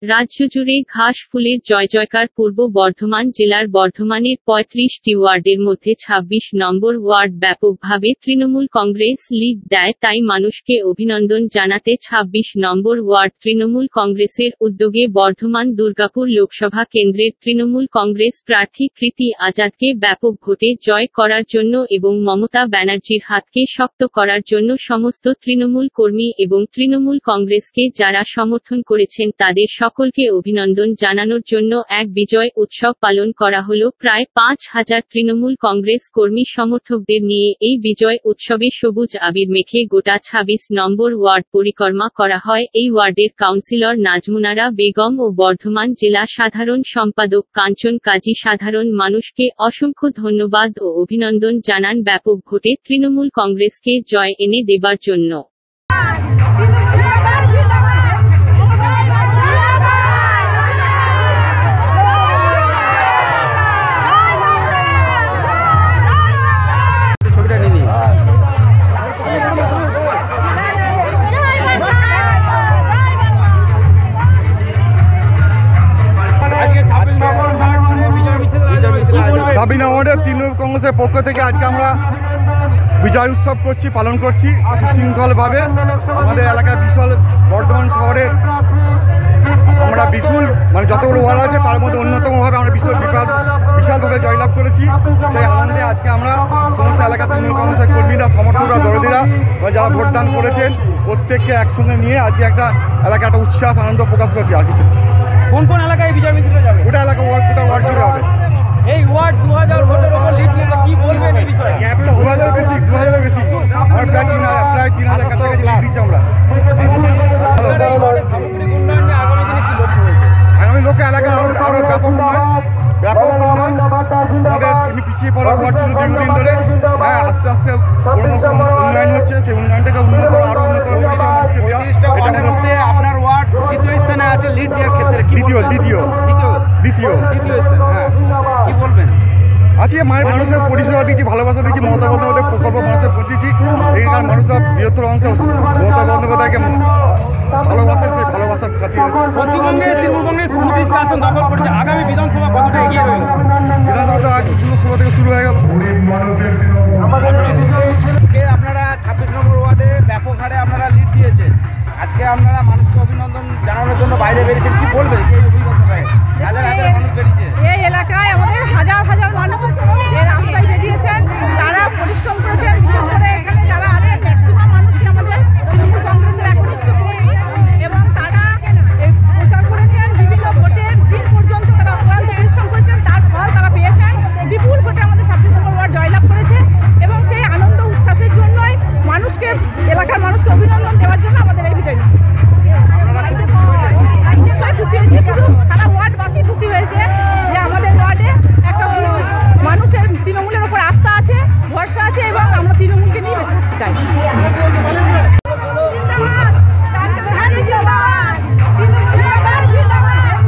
রাজ্য জুড়ে ঘাস ফুলের জয়জয়কার। পূর্ব বর্ধমান জেলার বর্ধমানের ৩৫টি ওয়ার্ডের মধ্যে ২৬ নম্বর ওয়ার্ড ব্যাপকভাবে তৃণমূল কংগ্রেস লিড দেয়, তাই মানুষকে অভিনন্দন জানাতে ২৬ নম্বর ওয়ার্ড তৃণমূল কংগ্রেসের উদ্যোগে বর্ধমান দুর্গাপুর লোকসভা কেন্দ্রের তৃণমূল কংগ্রেস প্রার্থী কৃতি আজাদকে ব্যাপক ভোটে জয় করার জন্য এবং মমতা ব্যানার্জির হাতকে শক্ত করার জন্য সমস্ত তৃণমূল কর্মী এবং তৃণমূল কংগ্রেসকে যারা সমর্থন করেছেন তাদের সকলকে অভিনন্দন জানানোর জন্য এক বিজয় উৎসব পালন করা হলো। প্রায় ৫,০০০ তৃণমূল কংগ্রেস কর্মী সমর্থকদের নিয়ে এই বিজয় উৎসবে সবুজ আবির মেখে গোটা ২৬ নম্বর ওয়ার্ড পরিক্রমা করা হয়। এই ওয়ার্ডের কাউন্সিলর নাজমুনারা বেগম ও বর্ধমান জেলা সাধারণ সম্পাদক কাঞ্চন কাজী সাধারণ মানুষকে অসংখ্য ধন্যবাদ ও অভিনন্দন জানান ব্যাপক ভোটে তৃণমূল কংগ্রেসকে জয় এনে দেবার জন্য। তৃণমূল কংগ্রেসের পক্ষ থেকে আজকে আমরা বিজয় উৎসব পালন করছি সুশৃঙ্খলভাবে। আমাদের এলাকায় বিশাল বর্ধমান শহরের আমরা বিপুল যতগুলো ওয়ার্ড আছে তার মধ্যে অন্যতমভাবে আমরা বিশালভাবে জয়লাভ করেছি। সেই আনন্দে আজকে আমরা সমস্ত এলাকার তৃণমূল কংগ্রেসের কর্মীরা, সমর্থকরা, দরদিরা যারা ভোটদান করেছেন প্রত্যেককে একসঙ্গে নিয়ে আজকে একটা এলাকা একটা উচ্ছ্বাস আনন্দ প্রকাশ করছি। আর কিছু কোন কোন এলাকায় বিজয় মিছিলে যাবে? গোটা এলাকা গোটা ওয়ার্ড জুড়ে হবে। এই ওয়ার্ড ২০০০ ভোটের উপর লিড দিয়েছে, কি বলবেন এই বিষয়ে? ২০০০ বেশি আমরা প্রায় ৩,০০০ কাছাকাছি লিড দিচ্ছি আমরা। সামগ্রিক উন্নয়ন নিয়ে আগামী দিনে কি লক্ষ্য রয়েছে? আগামী লক্ষ্যে এলাকার আরো ব্যাপক উন্নয়ন আমাদের এমনি পিছিয়ে পড়া ওয়ার্ড ছিল দীর্ঘদিন ধরে। হ্যাঁ, আস্তে আস্তে ক্রমশ উন্নয়ন হচ্ছে, সেই উন্নয়নটাকে আরো উন্নত পরিষেবা মানুষকে দেওয়া। আপনার ওয়ার্ড দ্বিতীয় স্থানে আছে লিড দেওয়ার ক্ষেত্রে, দ্বিতীয় স্থান। হ্যাঁ, কি বলবেন? আজকে মানুষের পরিষেবা দিচ্ছি, ভালোবাসা দিচ্ছি, মমতা বন্দ্যোপাধ্যায় প্রকল্প মানুষের পৌঁছেছি। এখানকার মানুষরা বৃহত্তর অংশে মমতা বন্দ্যোপাধ্যায়কে ভালোবাসেন, সেই ভালোবাসার খাতির হয়েছে। পশ্চিমবঙ্গে তৃণমূল কংগ্রেস ২৯টা আসন দখল করেছে, আগামী বিধানসভা কতটা এগিয়ে রইল? বিধানসভা তো ২০১৬ থেকে শুরু হয়ে গেল। আপনারা ২৬ নম্বর ওয়ার্ডে ব্যাপক হারে আপনারা লিড দিয়েছেন, আজকে আপনারা মানুষকে অভিনন্দন জানানোর জন্য বাইরে বেরিয়েছেন, কি বলবেন এই অভিজ্ঞতায়? হাজার মানুষ বেরিয়েছে এই এলাকায়, আমাদের হাজার মানুষ এই রাস্তায় বেরিয়েছেন, তারা পরিশ্রম করেছেন। বিশেষ করে এখানে যারা আছেন ম্যাক্সিমাম মানুষই আমাদের তৃণমূল কংগ্রেসের একনিষ্ঠ কর্মী এবং তারা প্রচার করেছেন। বিভিন্ন ভোটের দিন পর্যন্ত তারা অক্লান্ত পরিশ্রম করেছেন, তার ফল তারা পেয়েছেন। বিপুল ভোটে আমাদের ২৬ নম্বর ওয়ার্ড জয়লাভ করেছে এবং সেই আনন্দ উচ্ছ্বাসের জন্যই এলাকার মানুষকে অভিনন্দন দেওয়ার জন্য আমাদের এই বিজয় মিছিল। নিশ্চয়ই খুশি হয়েছি, শুধু সারা ওয়ার্ডবাসী খুশি হয়েছে যে আমাদের ওয়ার্ডে একটা মানুষের তৃণমূলের ওপর আস্থা আছে, ভরসা আছে এবং আমরা তৃণমূলকে নিয়ে বেঁচে থাকতে চাই।